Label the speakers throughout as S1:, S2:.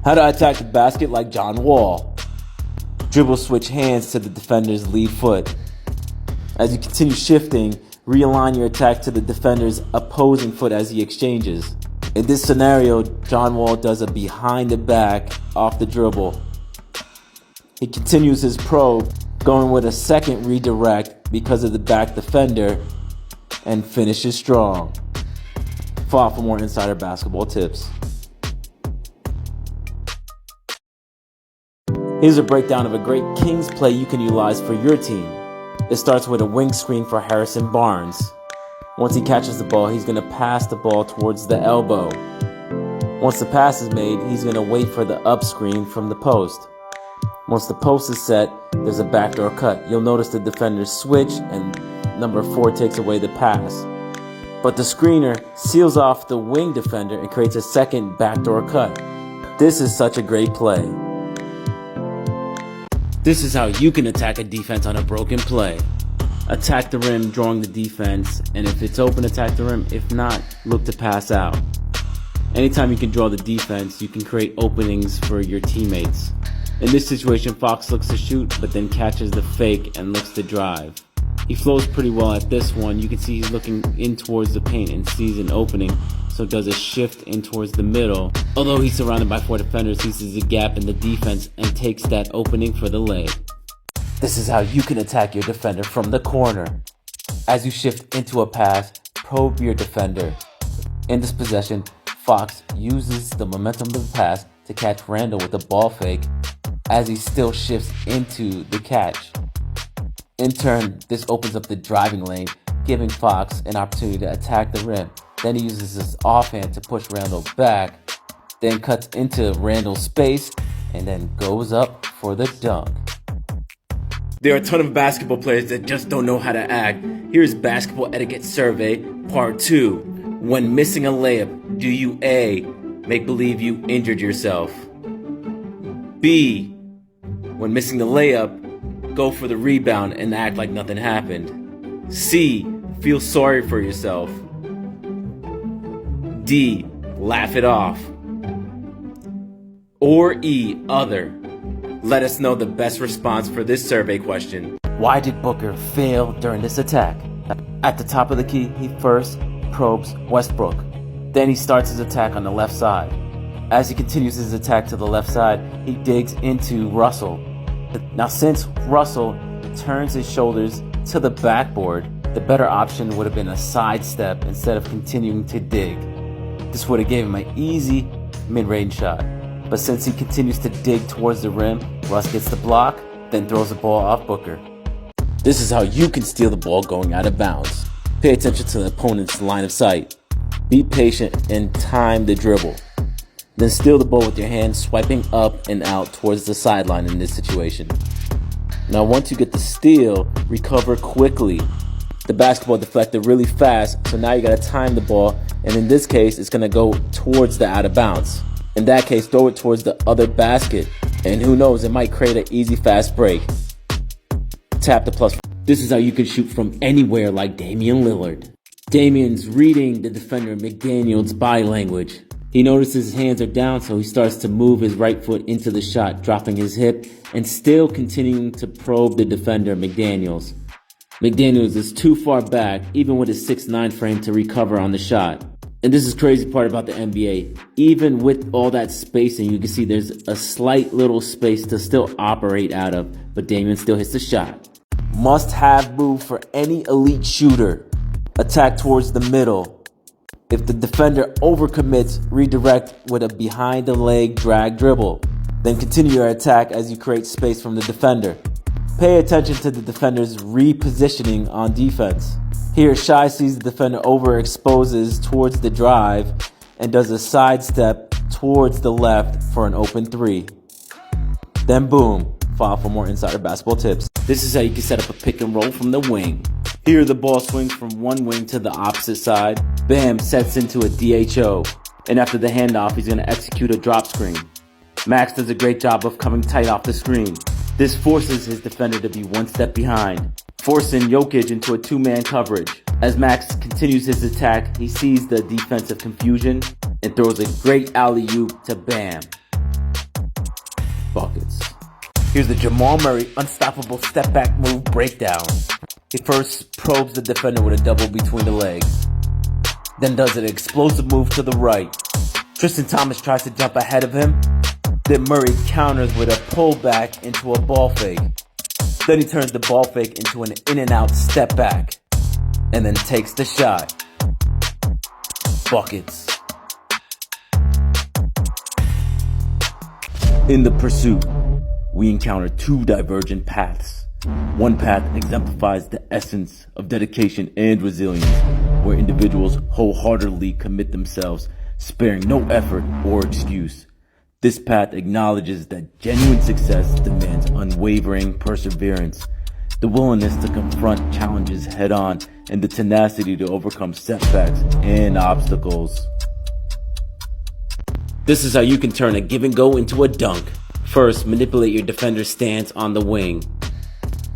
S1: How to attack the basket like John Wall. Dribble switch hands to the defender's lead foot. As you continue shifting, realign your attack to the defender's opposing foot as he exchanges. In this scenario, John Wall does a behind the back off the dribble. He continues his probe, going with a second redirect because of the back defender, and finishes strong. Follow for more insider basketball tips. Here's a breakdown of a great Kings play you can utilize for your team. It starts with a wing screen for Harrison Barnes. Once he catches the ball, he's going to pass the ball towards the elbow. Once the pass is made, he's going to wait for the up screen from the post. Once the post is set, there's a backdoor cut. You'll notice the defenders switch and number 4 takes away the pass. But the screener seals off the wing defender and creates a second backdoor cut. This is such a great play. This is how you can attack a defense on a broken play. Attack the rim, drawing the defense, and if it's open, attack the rim. If not, look to pass out. Anytime you can draw the defense, you can create openings for your teammates. In this situation, Fox looks to shoot, but then catches the fake and looks to drive. He flows pretty well at this one. You can see he's looking in towards the paint and sees an opening, so does a shift in towards the middle. Although he's surrounded by 4 defenders, he sees a gap in the defense and takes that opening for the lay. This is how you can attack your defender from the corner. As you shift into a pass, probe your defender. In this possession, Fox uses the momentum of the pass to catch Randall with a ball fake as he still shifts into the catch. In turn, this opens up the driving lane, giving Fox an opportunity to attack the rim. Then he uses his offhand to push Randall back, then cuts into Randall's space, and then goes up for the dunk. There are a ton of basketball players that just don't know how to act. Here's Basketball Etiquette Survey, Part 2. When missing a layup, do you A, make believe you injured yourself? B, when missing the layup, go for the rebound and act like nothing happened? C, feel sorry for yourself? D, laugh it off? Or E, other? Let us know the best response for this survey question. Why did Booker fail during this attack? At the top of the key, he first probes Westbrook. Then he starts his attack on the left side. As he continues his attack to the left side, he digs into Russell. Now, since Russell turns his shoulders to the backboard, the better option would have been a sidestep instead of continuing to dig. This would have given him an easy mid-range shot. But since he continues to dig towards the rim, Russ gets the block, then throws the ball off Booker. This is how you can steal the ball going out of bounds. Pay attention to the opponent's line of sight. Be patient and time the dribble. Then steal the ball with your hand, swiping up and out towards the sideline in this situation. Now once you get the steal, recover quickly. The basketball deflected really fast, so now you gotta time the ball, and in this case, it's gonna go towards the out of bounds. In that case, throw it towards the other basket, and who knows, it might create an easy fast break. Tap the plus. This is how you can shoot from anywhere like Damian Lillard. Damian's reading the defender McDaniel's body language. He notices his hands are down, so he starts to move his right foot into the shot, dropping his hip and still continuing to probe the defender McDaniels. McDaniels is too far back, even with his 6'9" frame, to recover on the shot. And this is the crazy part about the NBA. Even with all that spacing, you can see there's a slight little space to still operate out of, but Damian still hits the shot. Must-have move for any elite shooter. Attack towards the middle. If the defender overcommits, redirect with a behind-the-leg drag dribble. Then continue your attack as you create space from the defender. Pay attention to the defender's repositioning on defense. Here, Shai sees the defender overexposes towards the drive and does a sidestep towards the left for an open 3. Then boom, file for more insider basketball tips. This is how you can set up a pick and roll from the wing. Here, the ball swings from one wing to the opposite side. Bam sets into a DHO. And after the handoff, he's going to execute a drop screen. Max does a great job of coming tight off the screen. This forces his defender to be one step behind, forcing Jokic into a two-man coverage. As Max continues his attack, he sees the defensive confusion and throws a great alley-oop to Bam. Here's the Jamal Murray unstoppable step back move breakdown. He first probes the defender with a double between the legs, then does an explosive move to the right. Tristan Thompson tries to jump ahead of him, then Murray counters with a pullback into a ball fake. Then he turns the ball fake into an in and out step back, and then takes the shot. Buckets. In the pursuit, we encounter two divergent paths. One path exemplifies the essence of dedication and resilience, where individuals wholeheartedly commit themselves, sparing no effort or excuse. This path acknowledges that genuine success demands unwavering perseverance, the willingness to confront challenges head-on, and the tenacity to overcome setbacks and obstacles. This is how you can turn a give and go into a dunk. First, manipulate your defender's stance on the wing.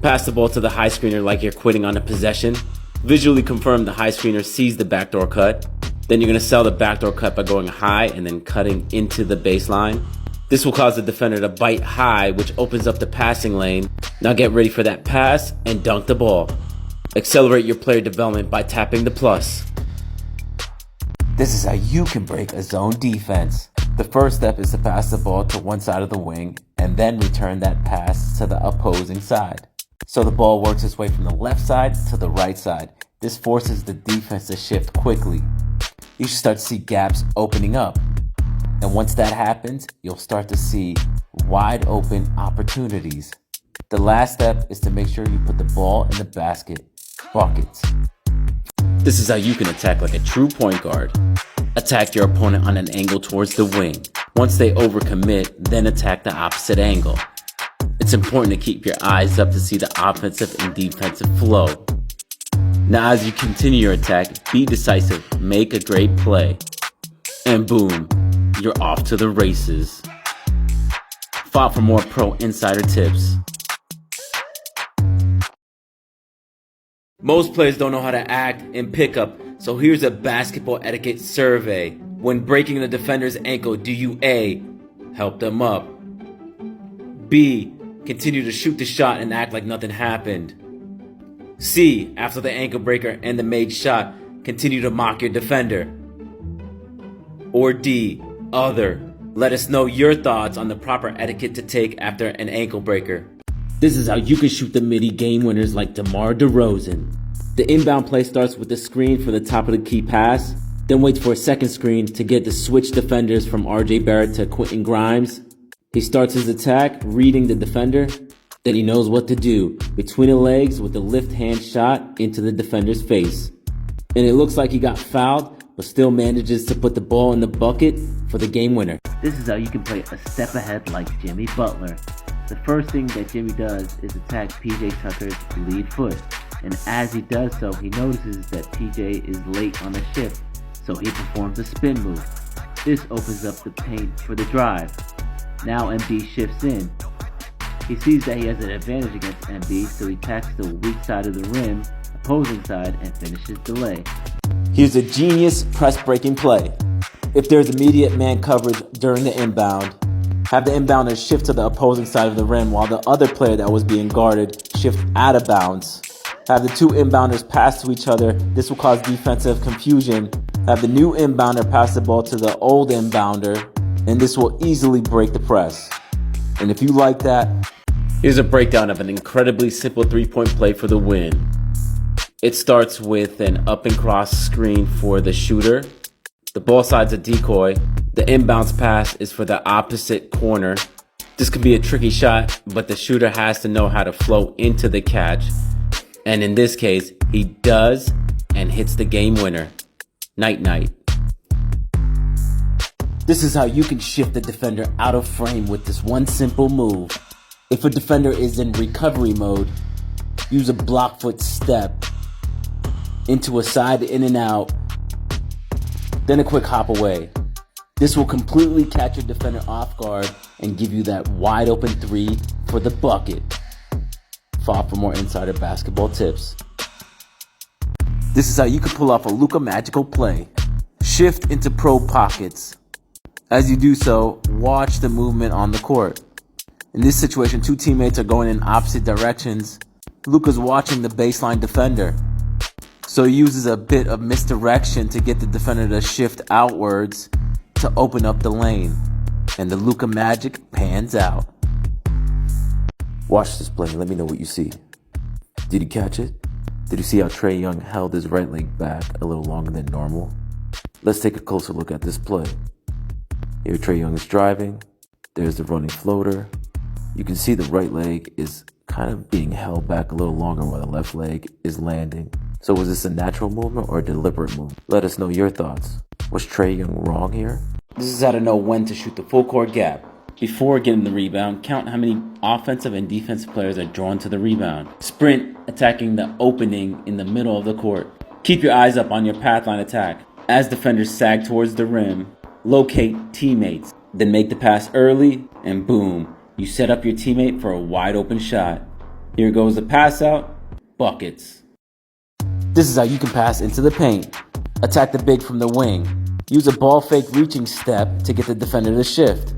S1: Pass the ball to the high screener like you're quitting on a possession. Visually confirm the high screener sees the backdoor cut. Then you're going to sell the backdoor cut by going high and then cutting into the baseline. This will cause the defender to bite high, which opens up the passing lane. Now get ready for that pass and dunk the ball. Accelerate your player development by tapping the plus. This is how you can break a zone defense. The first step is to pass the ball to one side of the wing and then return that pass to the opposing side. So the ball works its way from the left side to the right side. This forces the defense to shift quickly. You should start to see gaps opening up. And once that happens, you'll start to see wide open opportunities. The last step is to make sure you put the ball in the basket. Buckets. This is how you can attack like a true point guard. Attack your opponent on an angle towards the wing. Once they overcommit, then attack the opposite angle. It's important to keep your eyes up to see the offensive and defensive flow. Now as you continue your attack, be decisive, make a great play. And boom, you're off to the races. Follow for more pro insider tips. Most players don't know how to act in pickup, so here's a basketball etiquette survey. When breaking the defender's ankle, do you A, help them up? B, continue to shoot the shot and act like nothing happened? C, after the ankle breaker and the made shot, continue to mock your defender? Or D, other? Let us know your thoughts on the proper etiquette to take after an ankle breaker. This is how you can shoot the midi game winners like DeMar DeRozan. The inbound play starts with the screen for the top of the key pass, then waits for a second screen to get the switch defenders from RJ Barrett to Quentin Grimes. He starts his attack, reading the defender, then he knows what to do, between the legs with the lift hand shot into the defender's face. And it looks like he got fouled, but still manages to put the ball in the bucket for the game winner. This is how you can play a step ahead like Jimmy Butler. The first thing that Jimmy does is attack PJ Tucker's lead foot. And as he does so, he notices that PJ is late on the shift, so he performs a spin move. This opens up the paint for the drive. Now MB shifts in. He sees that he has an advantage against MB, so he attacks the weak side of the rim, opposing side, and finishes the lay. Here's a genius press-breaking play. If there's immediate man coverage during the inbound, have the inbounder shift to the opposing side of the rim while the other player that was being guarded shift out of bounds. Have the two inbounders pass to each other. This will cause defensive confusion. Have the new inbounder pass the ball to the old inbounder, and this will easily break the press. And if you like that, here's a breakdown of an incredibly simple three-point play for the win. It starts with an up and cross screen for the shooter. The ball side's a decoy. The inbounds pass is for the opposite corner. This can be a tricky shot, but the shooter has to know how to flow into the catch. And in this case, he does and hits the game winner. Night-night. This is how you can shift the defender out of frame with this one simple move. If a defender is in recovery mode, use a block foot step into a side in and out, then a quick hop away. This will completely catch your defender off guard and give you that wide open three for the bucket. Follow for more insider basketball tips. This is how you can pull off a Luka magical play. Shift into pro pockets. As you do so, watch the movement on the court. In this situation, two teammates are going in opposite directions. Luka's watching the baseline defender, so he uses a bit of misdirection to get the defender to shift outwards to open up the lane, and the Luka magic pans out. Watch this play and let me know what you see. Did you catch it? Did you see how Trae Young held his right leg back a little longer than normal? Let's take a closer look at this play. Here Trae Young is driving. There's the running floater. You can see the right leg is kind of being held back a little longer while the left leg is landing. So was this a natural movement or a deliberate move? Let us know your thoughts. Was Trae Young wrong here? This is how to know when to shoot the full court gap. Before getting the rebound, count how many offensive and defensive players are drawn to the rebound. Sprint, attacking the opening in the middle of the court. Keep your eyes up on your path line attack. As defenders sag towards the rim, locate teammates. Then make the pass early, and boom, you set up your teammate for a wide open shot. Here goes the pass out, buckets. This is how you can pass into the paint. Attack the big from the wing. Use a ball fake reaching step to get the defender to shift.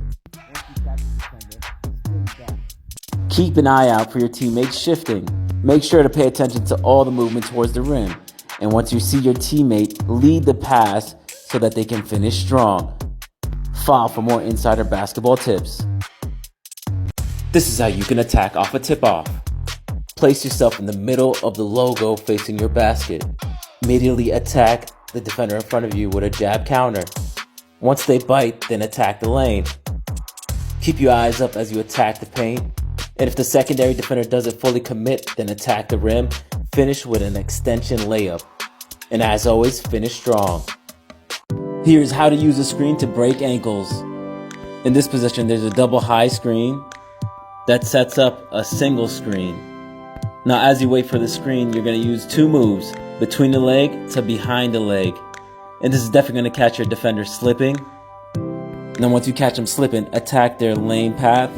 S1: Keep an eye out for your teammates shifting. Make sure to pay attention to all the movement towards the rim. And once you see your teammate, lead the pass so that they can finish strong. Follow for more insider basketball tips. This is how you can attack off a tip-off. Place yourself in the middle of the logo facing your basket. Immediately attack the defender in front of you with a jab counter. Once they bite, then attack the lane. Keep your eyes up as you attack the paint. And if the secondary defender doesn't fully commit, then attack the rim. Finish with an extension layup. And as always, finish strong. Here's how to use a screen to break ankles. In this position, there's a double high screen that sets up a single screen. Now, as you wait for the screen, you're going to use two moves, between the leg to behind the leg. And this is definitely going to catch your defender slipping. And then once you catch them slipping, attack their lane path,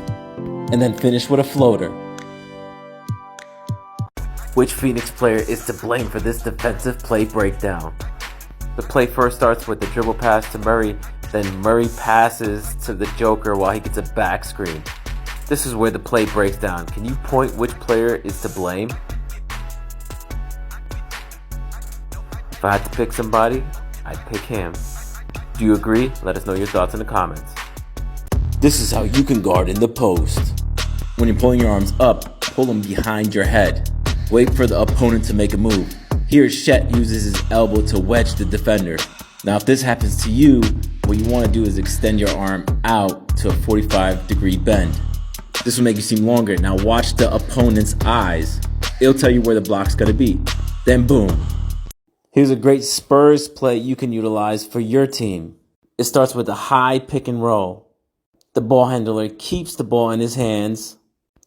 S1: and then finish with a floater. Which Phoenix player is to blame for this defensive play breakdown? The play first starts with the dribble pass to Murray, then Murray passes to the Joker while he gets a back screen. This is where the play breaks down. Can you point which player is to blame? If I had to pick somebody, I'd pick him. Do you agree? Let us know your thoughts in the comments. This is how you can guard in the post. When you're pulling your arms up, pull them behind your head. Wait for the opponent to make a move. Here, Shet uses his elbow to wedge the defender. Now, if this happens to you, what you want to do is extend your arm out to a 45-degree bend. This will make you seem longer. Now watch the opponent's eyes. It'll tell you where the block's going to be. Then boom. Here's a great Spurs play you can utilize for your team. It starts with a high pick and roll. The ball handler keeps the ball in his hands.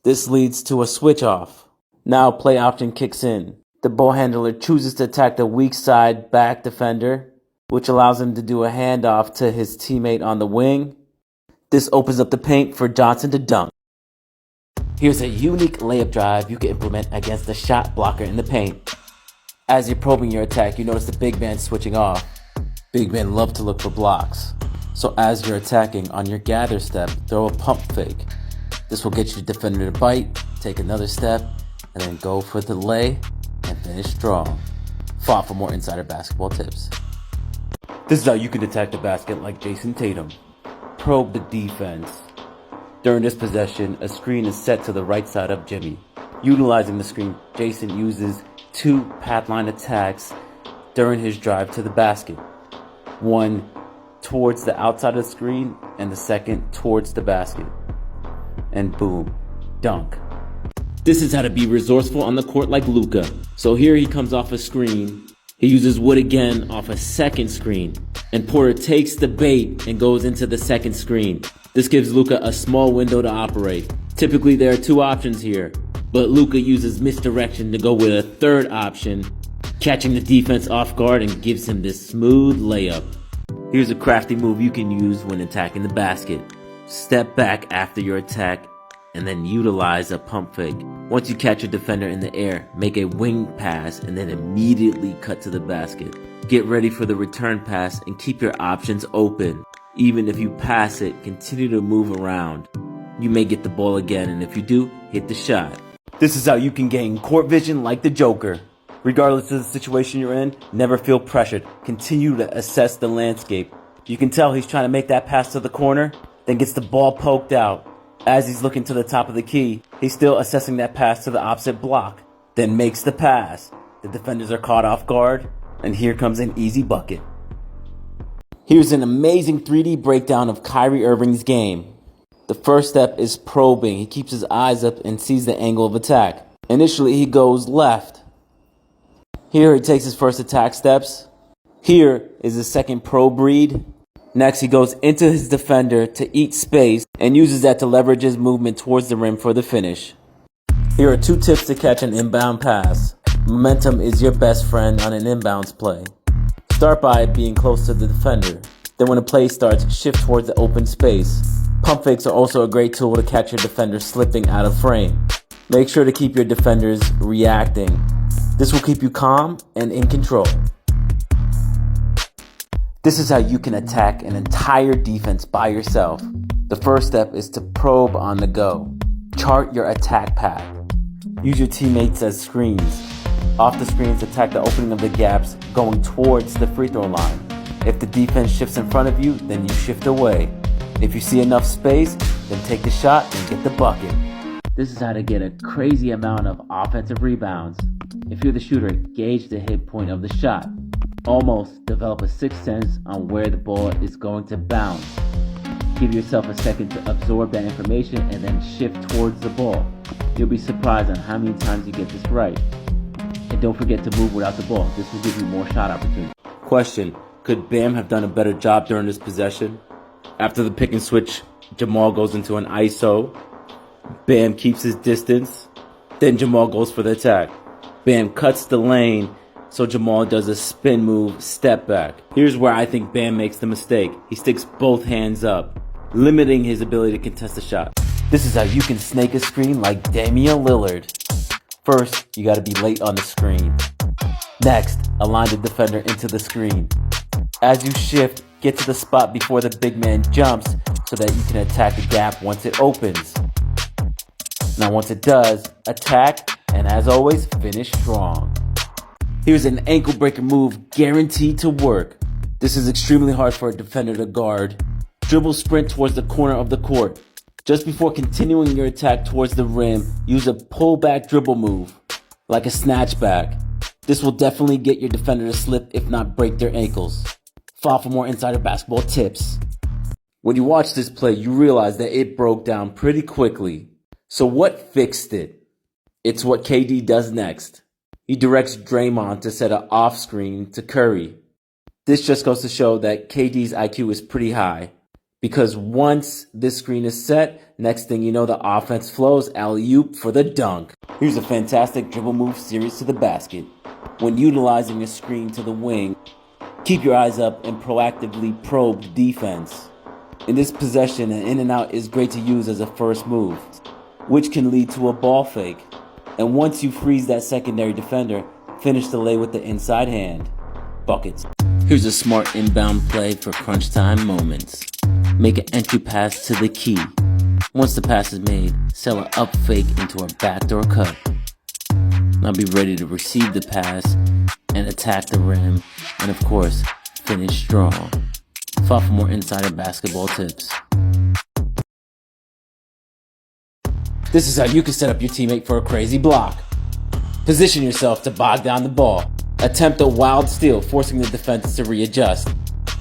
S1: This leads to a switch off. Now play option kicks in. The ball handler chooses to attack the weak side back defender, which allows him to do a handoff to his teammate on the wing. This opens up the paint for Johnson to dunk. Here's a unique layup drive you can implement against the shot blocker in the paint. As you're probing your attack, you notice the big man switching off. Big men love to look for blocks. So as you're attacking on your gather step, throw a pump fake. This will get your defender to bite, take another step, and then go for the lay and finish strong. Follow for more insider basketball tips. This is how you can attack the basket like Jason Tatum. Probe the defense. During this possession, a screen is set to the right side of Jimmy. Utilizing the screen, Jason uses two path line attacks during his drive to the basket. One towards the outside of the screen and the second towards the basket. And boom, dunk. This is how to be resourceful on the court like Luka. So here he comes off a screen. He uses Wood again off a second screen. And Porter takes the bait and goes into the second screen. This gives Luka a small window to operate. Typically there are two options here, but Luka uses misdirection to go with a third option, catching the defense off guard and gives him this smooth layup. Here's a crafty move you can use when attacking the basket. Step back after your attack and then utilize a pump fake. Once you catch a defender in the air, make a wing pass and then immediately cut to the basket. Get ready for the return pass and keep your options open. Even if you pass it, continue to move around. you may get the ball again, and if you do, hit the shot. This is how you can gain court vision like the Joker. Regardless of the situation you're in, never feel pressured. Continue to assess the landscape. You can tell he's trying to make that pass to the corner, then gets the ball poked out. As he's looking to the top of the key, he's still assessing that pass to the opposite block, then makes the pass. The defenders are caught off guard, and here comes an easy bucket. Here's an amazing 3D breakdown of Kyrie Irving's game. The first step is probing. He keeps his eyes up and sees the angle of attack. Initially, he goes left. Here, he takes his first attack steps. Here is his second probe read. Next, he goes into his defender to eat space and uses that to leverage his movement towards the rim for the finish. Here are 2 tips to catch an inbound pass. Momentum is your best friend on an inbounds play. Start by being close to the defender. Then when a play starts, shift towards the open space. Pump fakes are also a great tool to catch your defender slipping out of frame. Make sure to keep your defenders reacting. This will keep you calm and in control. This is how you can attack an entire defense by yourself. The first step is to probe on the go. Chart your attack path. Use your teammates as screens. Off the screens, attack the opening of the gaps going towards the free throw line. If the defense shifts in front of you, then you shift away. If you see enough space, then take the shot and get the bucket. This is how to get a crazy amount of offensive rebounds. If you're the shooter, gauge the hit point of the shot. Almost develop a sixth sense on where the ball is going to bounce. Give yourself a second to absorb that information and then shift towards the ball. You'll be surprised on how many times you get this right. And don't forget to move without the ball. This will give you more shot opportunities. Question: could Bam have done a better job during this possession? After the pick and switch, Jamal goes into an ISO. Bam keeps his distance. Then Jamal goes for the attack. Bam cuts the lane, so Jamal does a spin move, step back. Here's where I think Bam makes the mistake. He sticks both hands up, limiting his ability to contest the shot. This is how you can snake a screen like Damian Lillard. First, you gotta be late on the screen. Next, align the defender into the screen. As you shift, get to the spot before the big man jumps so that you can attack the gap once it opens. Now once it does, attack, and as always, finish strong. Here's an ankle breaker move guaranteed to work. This is extremely hard for a defender to guard. Dribble sprint towards the corner of the court. Just before continuing your attack towards the rim, use a pullback dribble move, like a snatchback. This will definitely get your defender to slip, if not break their ankles. Follow for more insider basketball tips. When you watch this play, you realize that it broke down pretty quickly. So what fixed it? It's what KD does next. He directs Draymond to set an off screen to Curry. This just goes to show that KD's IQ is pretty high. Because once this screen is set, next thing you know, the offense flows alley-oop for the dunk. Here's a fantastic dribble move series to the basket. When utilizing a screen to the wing, keep your eyes up and proactively probe the defense. In this possession, an in and out is great to use as a first move, which can lead to a ball fake. And once you freeze that secondary defender, finish the lay with the inside hand. Buckets. Here's a smart inbound play for crunch time moments. Make an entry pass to the key. Once the pass is made, sell an up fake into a backdoor cut. Now be ready to receive the pass and attack the rim, and of course, finish strong. Follow for more insider basketball tips. This is how you can set up your teammate for a crazy block. Position yourself to bog down the ball. Attempt a wild steal, forcing the defense to readjust,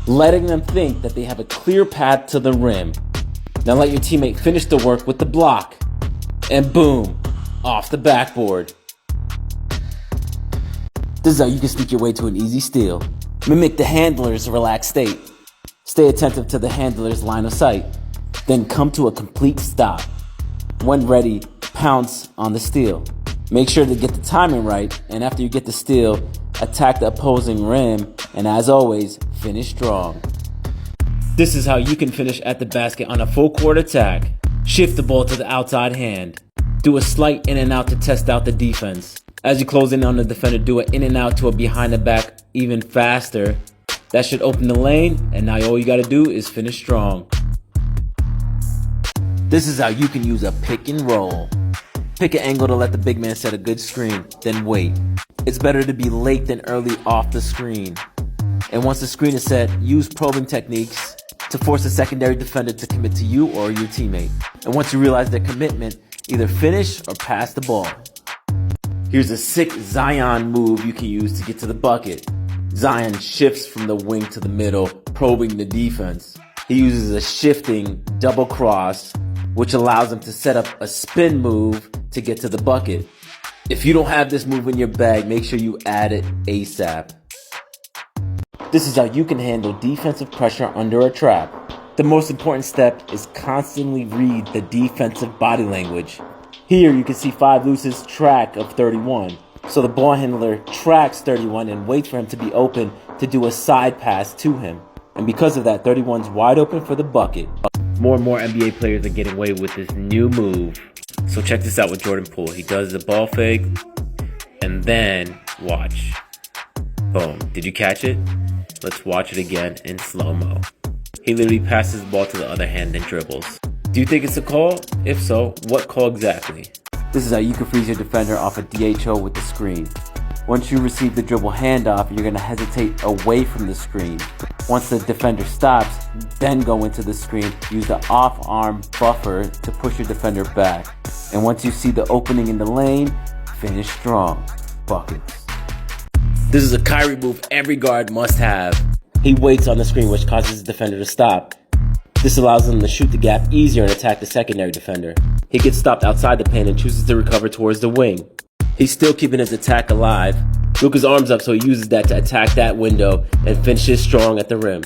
S1: letting them think that they have a clear path to the rim. Now let your teammate finish the work with the block. And boom, off the backboard. This is how you can sneak your way to an easy steal. Mimic the handler's relaxed state. Stay attentive to the handler's line of sight. Then come to a complete stop. When ready, pounce on the steal. Make sure to get the timing right, and after you get the steal, attack the opposing rim, and as always, finish strong. This is how you can finish at the basket on a full court attack. Shift the ball to the outside hand. Do a slight in and out to test out the defense. As you close in on the defender, do an in and out to a behind the back even faster. That should open the lane, and now all you gotta do is finish strong. This is how you can use a pick and roll. Pick an angle to let the big man set a good screen, then wait. It's better to be late than early off the screen. And once the screen is set, use probing techniques to force a secondary defender to commit to you or your teammate. And once you realize their commitment, either finish or pass the ball. Here's a sick Zion move you can use to get to the bucket. Zion shifts from the wing to the middle, probing the defense. He uses a shifting double cross, which allows him to set up a spin move to get to the bucket. If you don't have this move in your bag, make sure you add it ASAP. This is how you can handle defensive pressure under a trap. The most important step is constantly read the defensive body language. Here you can see 5 Loose's track of 31. So the ball handler tracks 31 and waits for him to be open to do a side pass to him. And because of that, 31's wide open for the bucket. More and more NBA players are getting away with this new move. So check this out with Jordan Poole. He does the ball fake and then watch. Boom. Did you catch it? Let's watch it again in slow-mo. He literally passes the ball to the other hand and dribbles. Do you think it's a call? If so, what call exactly? This is how you can freeze your defender off a DHO with the screen. Once you receive the dribble handoff, you're going to hesitate away from the screen. Once the defender stops, then go into the screen. Use the off-arm buffer to push your defender back. And once you see the opening in the lane, finish strong. Buckets. This is a Kyrie move every guard must have. He waits on the screen, which causes the defender to stop. This allows him to shoot the gap easier and attack the secondary defender. He gets stopped outside the paint and chooses to recover towards the wing. He's still keeping his attack alive. Luka's arms up, so he uses that to attack that window and finishes strong at the rim.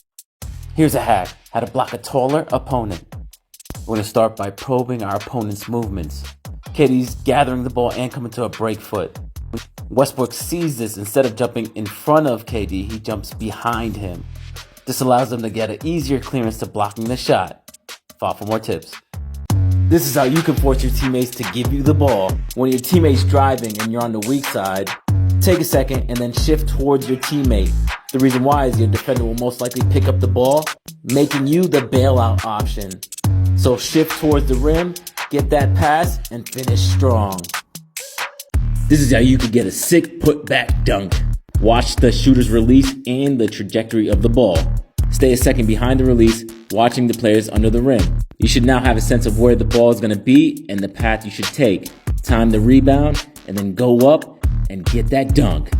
S1: Here's a hack, how to block a taller opponent. We're going to start by probing our opponent's movements. KD's gathering the ball and coming to a break foot. Westbrook sees this. Instead of jumping in front of KD, he jumps behind him. This allows him to get an easier clearance to blocking the shot. Follow for more tips. This is how you can force your teammates to give you the ball. When your teammate's driving and you're on the weak side, take a second and then shift towards your teammate. The reason why is your defender will most likely pick up the ball, making you the bailout option. So shift towards the rim, get that pass, and finish strong. This is how you can get a sick put-back dunk. Watch the shooter's release and the trajectory of the ball. Stay a second behind the release, watching the players under the rim. You should now have a sense of where the ball is going to be and the path you should take. Time the rebound, and then go up and get that dunk.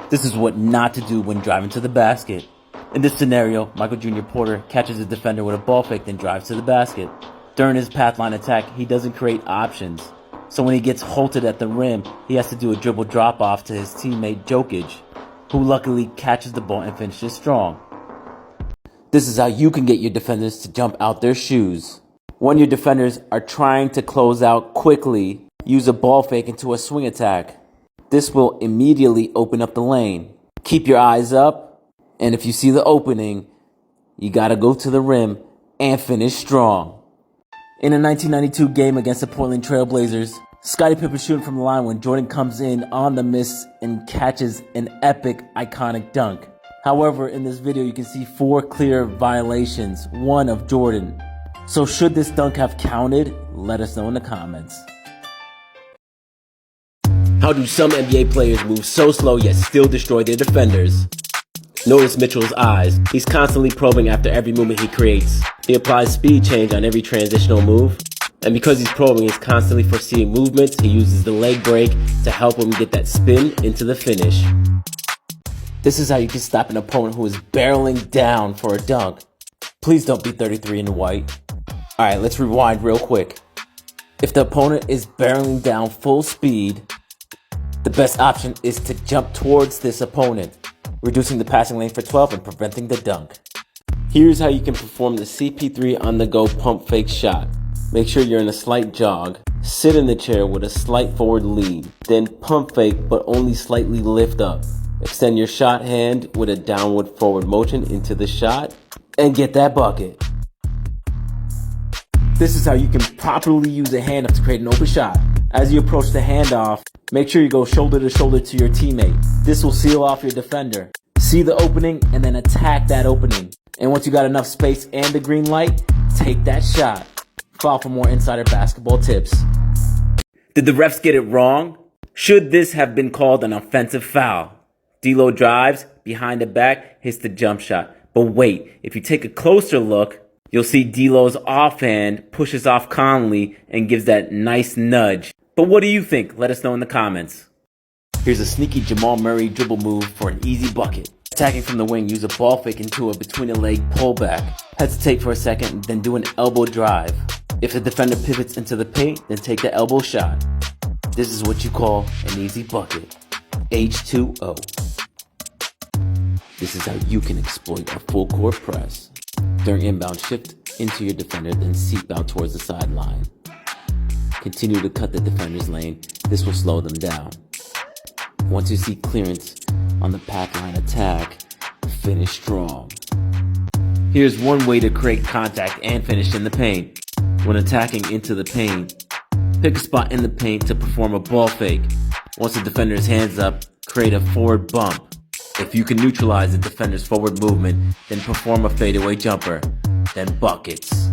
S1: This is what not to do when driving to the basket. In this scenario, Michael Jr. Porter catches a defender with a ball fake, then drives to the basket. During his path line attack, he doesn't create options. So when he gets halted at the rim, he has to do a dribble drop-off to his teammate Jokic, who luckily catches the ball and finishes strong. This is how you can get your defenders to jump out their shoes. When your defenders are trying to close out quickly, use a ball fake into a swing attack. This will immediately open up the lane. Keep your eyes up, and if you see the opening, you gotta go to the rim and finish strong. In a 1992 game against the Portland Trail Blazers, Scottie Pippen shooting from the line when Jordan comes in on the miss and catches an epic, iconic dunk. However, in this video, you can see 4 clear violations, 1 of Jordan. So should this dunk have counted? Let us know in the comments. How do some NBA players move so slow yet still destroy their defenders? Notice Mitchell's eyes. He's constantly probing after every movement he creates. He applies speed change on every transitional move. And because he's probing, he's constantly foreseeing movements. He uses the leg break to help him get that spin into the finish. This is how you can stop an opponent who is barreling down for a dunk. Please don't be 33 in the white. Alright, let's rewind real quick. If the opponent is barreling down full speed, the best option is to jump towards this opponent, reducing the passing lane for 12 and preventing the dunk. Here's how you can perform the CP3 on the go pump fake shot. Make sure you're in a slight jog. Sit in the chair with a slight forward lead. Then pump fake but only slightly lift up. Extend your shot hand with a downward forward motion into the shot and get that bucket. This is how you can properly use a handoff to create an open shot. As you approach the handoff, make sure you go shoulder to shoulder to your teammate. This will seal off your defender. See the opening and then attack that opening. And once you got enough space and the green light, Take that shot. Follow for more insider basketball tips. Did the refs get it wrong? Should this have been called an offensive foul? D'Lo drives, behind the back, hits the jump shot. But wait, if you take a closer look, you'll see D'Lo's offhand pushes off Conley and gives that nice nudge. But what do you think? Let us know in the comments. Here's a sneaky Jamal Murray dribble move for an easy bucket. Attacking from the wing, use a ball fake into a between-the-leg pullback. Hesitate for a second, then do an elbow drive. If the defender pivots into the paint, then take the elbow shot. This is what you call an easy bucket. H2O. This is how you can exploit a full court press. During inbound, shift into your defender, then seep out towards the sideline. Continue to cut the defender's lane. This will slow them down. Once you see clearance on the path line attack, finish strong. Here's one way to create contact and finish in the paint. When attacking into the paint, pick a spot in the paint to perform a ball fake. Once the defender's hands up, create a forward bump. If you can neutralize the defender's forward movement, then perform a fadeaway jumper, then buckets.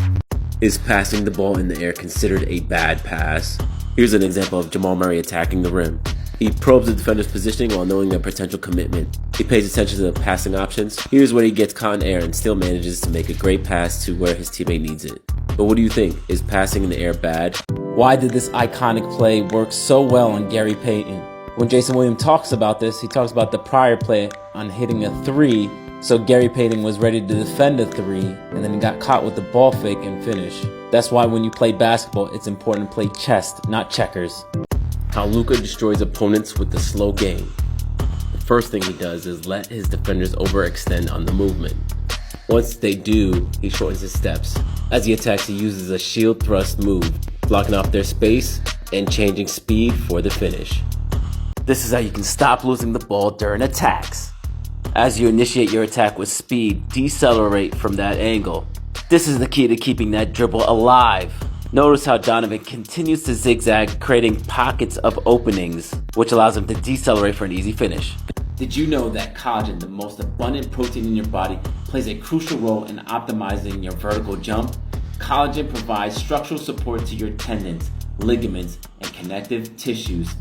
S1: Is passing the ball in the air considered a bad pass? Here's an example of Jamal Murray attacking the rim. He probes the defender's positioning while knowing their potential commitment. He pays attention to the passing options. Here's where he gets caught in air and still manages to make a great pass to where his teammate needs it. But what do you think? Is passing in the air bad? Why did this iconic play work so well on Gary Payton? When Jason Williams talks about this, he talks about the prior play on hitting a three. So Gary Payton was ready to defend a three, and then he got caught with the ball fake and finish. That's why when you play basketball, it's important to play chess, not checkers. How Luka destroys opponents with the slow game. The first thing he does is let his defenders overextend on the movement. Once they do, he shortens his steps. As he attacks, he uses a shield thrust move, blocking off their space and changing speed for the finish. This is how you can stop losing the ball during attacks. As you initiate your attack with speed, decelerate from that angle. This is the key to keeping that dribble alive. Notice how Donovan continues to zigzag, creating pockets of openings, which allows him to decelerate for an easy finish. Did you know that collagen, the most abundant protein in your body, plays a crucial role in optimizing your vertical jump? Collagen provides structural support to your tendons, ligaments, and connective tissues,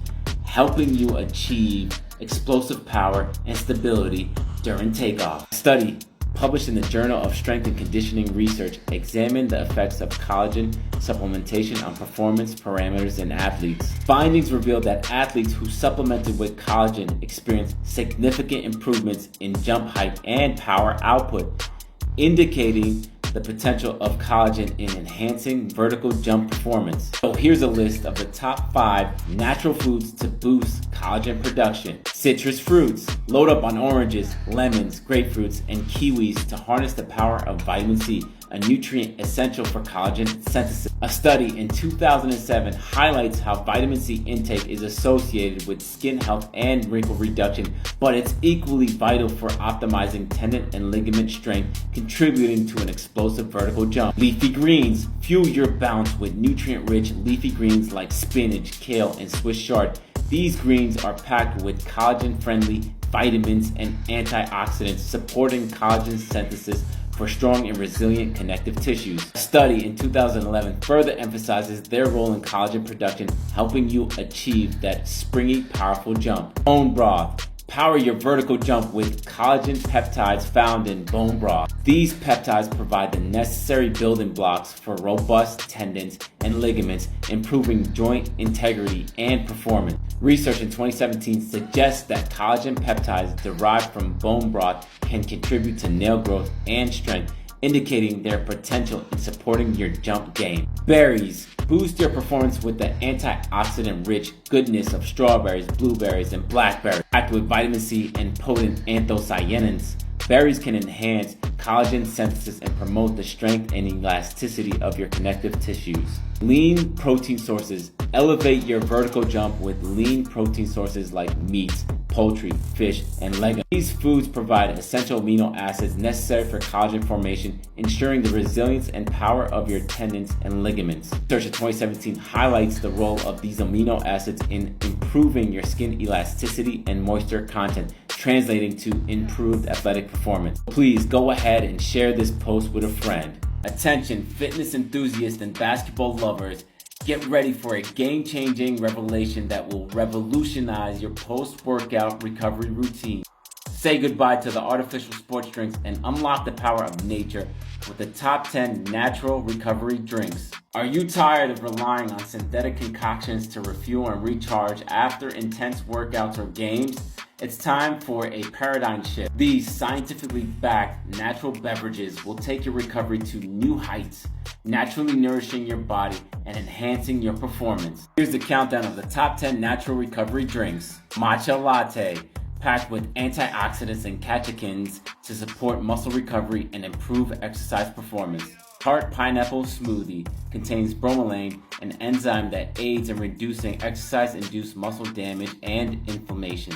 S1: helping you achieve explosive power and stability during takeoff. A study published in the Journal of Strength and Conditioning Research examined the effects of collagen supplementation on performance parameters in athletes. Findings revealed that athletes who supplemented with collagen experienced significant improvements in jump height and power output, indicating the potential of collagen in enhancing vertical jump performance. So here's a list of the top 5 natural foods to boost collagen production. Citrus fruits. Load up on oranges, lemons, grapefruits, and kiwis to harness the power of vitamin C, a nutrient essential for collagen synthesis. A study in 2007 highlights how vitamin C intake is associated with skin health and wrinkle reduction, but it's equally vital for optimizing tendon and ligament strength, contributing to an explosive vertical jump. Leafy greens. Fuel your bounce with nutrient-rich leafy greens like spinach, kale, and Swiss chard. These greens are packed with collagen-friendly vitamins and antioxidants, supporting collagen synthesis for strong and resilient connective tissues. A study in 2011 further emphasizes their role in collagen production, helping you achieve that springy, powerful jump. Bone broth. Power your vertical jump with collagen peptides found in bone broth. These peptides provide the necessary building blocks for robust tendons and ligaments, improving joint integrity and performance. Research in 2017 suggests that collagen peptides derived from bone broth can contribute to nail growth and strength, indicating their potential in supporting your jump game. Berries. Boost your performance with the antioxidant-rich goodness of strawberries, blueberries, and blackberries. Packed with vitamin C and potent anthocyanins, berries can enhance collagen synthesis and promote the strength and elasticity of your connective tissues. Lean protein sources. Elevate your vertical jump with lean protein sources like meats, poultry, fish, and legumes. These foods provide essential amino acids necessary for collagen formation, ensuring the resilience and power of your tendons and ligaments. Research in 2017 highlights the role of these amino acids in improving your skin elasticity and moisture content, translating to improved athletic performance. Please go ahead and share this post with a friend. Attention, fitness enthusiasts and basketball lovers, get ready for a game-changing revelation that will revolutionize your post-workout recovery routine. Say goodbye to the artificial sports drinks and unlock the power of nature with the top 10 natural recovery drinks. Are you tired of relying on synthetic concoctions to refuel and recharge after intense workouts or games? It's time for a paradigm shift. These scientifically backed natural beverages will take your recovery to new heights, naturally nourishing your body and enhancing your performance. Here's the countdown of the top 10 natural recovery drinks. Matcha latte, packed with antioxidants and catechins to support muscle recovery and improve exercise performance. Tart pineapple smoothie contains bromelain, an enzyme that aids in reducing exercise-induced muscle damage and inflammation.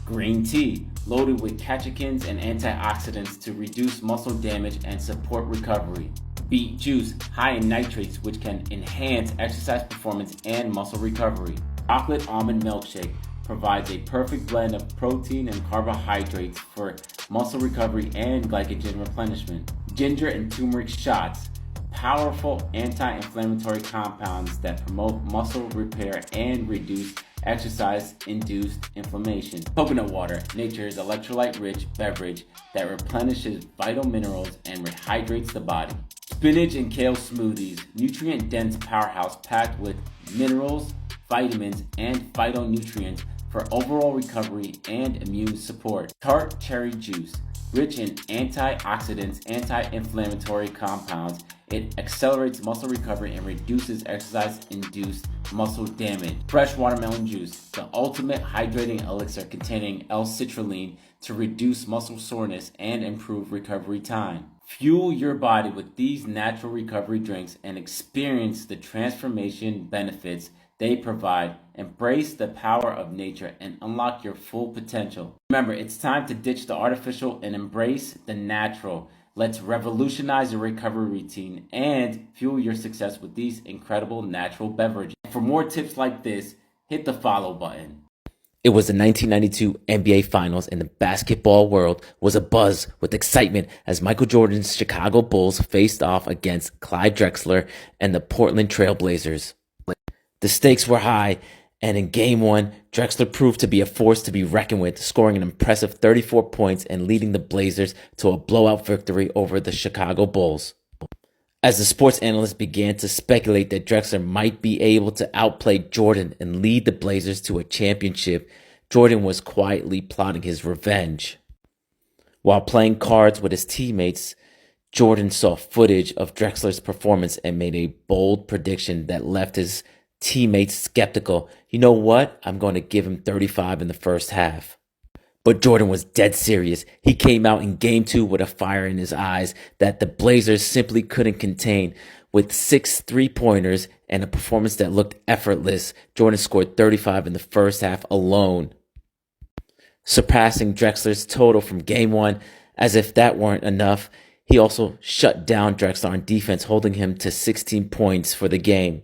S1: Green tea, loaded with catechins and antioxidants to reduce muscle damage and support recovery. Beet juice, high in nitrates, which can enhance exercise performance and muscle recovery. Chocolate almond milkshake provides a perfect blend of protein and carbohydrates for muscle recovery and glycogen replenishment. Ginger and turmeric shots, powerful anti-inflammatory compounds that promote muscle repair and reduce exercise-induced inflammation. Coconut water, nature's electrolyte-rich beverage that replenishes vital minerals and rehydrates the body. Spinach and kale smoothies, nutrient-dense powerhouse packed with minerals, vitamins, and phytonutrients for overall recovery and immune support. Tart cherry juice, rich in antioxidants, anti-inflammatory compounds, it accelerates muscle recovery and reduces exercise-induced muscle damage. Fresh watermelon juice, the ultimate hydrating elixir containing L-citrulline to reduce muscle soreness and improve recovery time. Fuel your body with these natural recovery drinks and experience the transformation benefits they provide. Embrace the power of nature and unlock your full potential. Remember, it's time to ditch the artificial and embrace the natural. Let's revolutionize your recovery routine and fuel your success with these incredible natural beverages. For more tips like this, hit the follow button. It was the 1992 NBA Finals, and the basketball world was abuzz with excitement as Michael Jordan's Chicago Bulls faced off against Clyde Drexler and the Portland Trail Blazers. The stakes were high, and in Game 1, Drexler proved to be a force to be reckoned with, scoring an impressive 34 points and leading the Blazers to a blowout victory over the Chicago Bulls. As the sports analysts began to speculate that Drexler might be able to outplay Jordan and lead the Blazers to a championship, Jordan was quietly plotting his revenge. While playing cards with his teammates, Jordan saw footage of Drexler's performance and made a bold prediction that left his teammates skeptical. You know what? I'm going to give him 35 in the first half. But Jordan was dead serious. He came out in Game 2 with a fire in his eyes that the Blazers simply couldn't contain. With 6 3-pointers and a performance that looked effortless, Jordan scored 35 in the first half alone, surpassing Drexler's total from Game 1. As if that weren't enough, he also shut down Drexler on defense, holding him to 16 points for the game.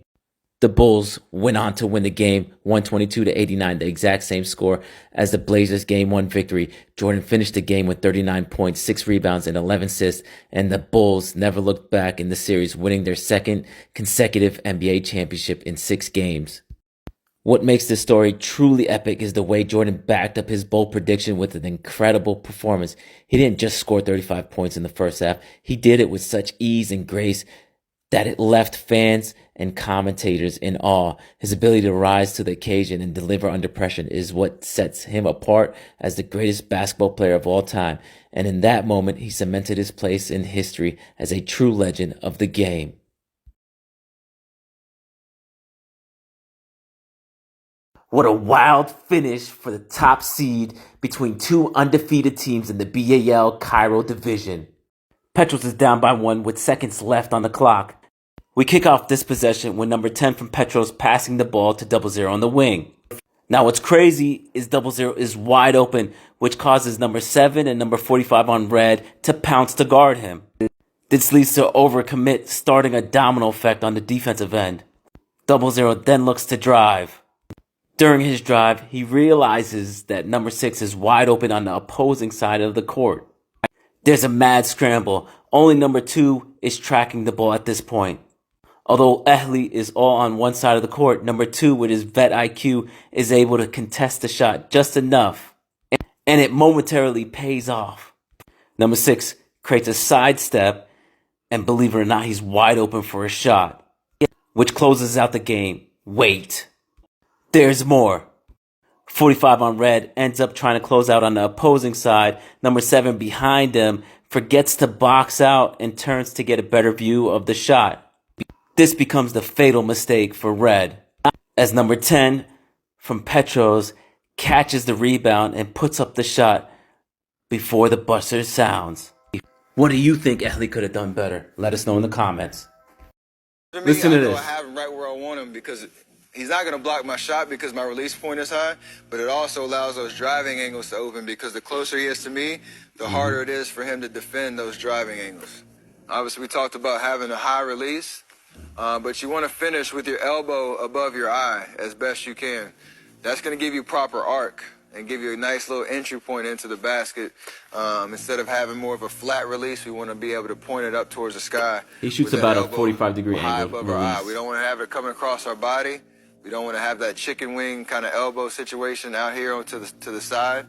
S1: The Bulls went on to win the game 122-89, the exact same score as the Blazers' Game 1 victory. Jordan finished the game with 39 points, 6 rebounds, and 11 assists, and the Bulls never looked back in the series, winning their second consecutive NBA championship in 6 games. What makes this story truly epic is the way Jordan backed up his bold prediction with an incredible performance. He didn't just score 35 points in the first half. He did it with such ease and grace that it left fans and commentators in awe. His ability to rise to the occasion and deliver under pressure is what sets him apart as the greatest basketball player of all time. And in that moment, he cemented his place in history as a true legend of the game. What a wild finish for the top seed between two undefeated teams in the BAL Cairo division. Petros is down by 1 with seconds left on the clock. We kick off this possession with number 10 from Petros passing the ball to 00 on the wing. Now what's crazy is 00 is wide open, which causes number 7 and number 45 on red to pounce to guard him. This leads to overcommit, starting a domino effect on the defensive end. 00 then looks to drive. During his drive, he realizes that number 6 is wide open on the opposing side of the court. There's a mad scramble. Only number 2 is tracking the ball at this point. Although Ahly is all on one side of the court, number 2 with his vet IQ is able to contest the shot just enough, and it momentarily pays off. Number 6 creates a sidestep, and believe it or not, he's wide open for a shot, which closes out the game. Wait, there's more. 45 on red ends up trying to close out on the opposing side. Number 7 behind him forgets to box out and turns to get a better view of the shot. This becomes the fatal mistake for red, as number 10 from Petros catches the rebound and puts up the shot before the buzzer sounds. What do you think Ahly could have done better? Let us know in the comments. Listen to this.
S2: I have him right where I want him because he's not going to block my shot because my release point is high, but it also allows those driving angles to open because the closer he is to me, the harder it is for him to defend those driving angles. Obviously, we talked about having a high release, but you want to finish with your elbow above your eye as best you can. That's going to give you proper arc and give you a nice little entry point into the basket. Instead of having more of a flat release, we want to be able to point it up towards the sky.
S1: He shoots about a 45-degree angle.
S2: Above our eye. We don't want to have it coming across our body. We don't want to have that chicken wing kind of elbow situation out here to the side.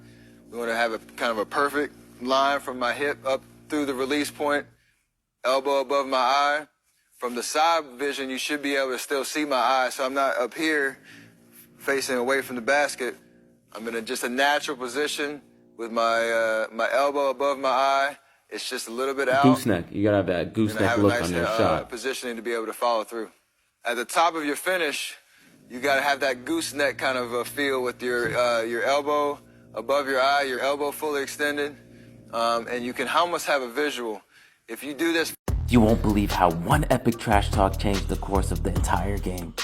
S2: We want to have a kind of a perfect line from my hip up through the release point, elbow above my eye. From the side vision, you should be able to still see my eye, so I'm not up here facing away from the basket. I'm in just a natural position with my my elbow above my eye. It's just a little bit out.
S1: Gooseneck. You gotta have that gooseneck look on your shot.
S2: Positioning to be able to follow through. At the top of your finish, you gotta have that gooseneck kind of a feel with your elbow above your eye, your elbow fully extended, and you can almost have a visual. If you do this.
S1: You won't believe how one epic trash talk changed the course of the entire game.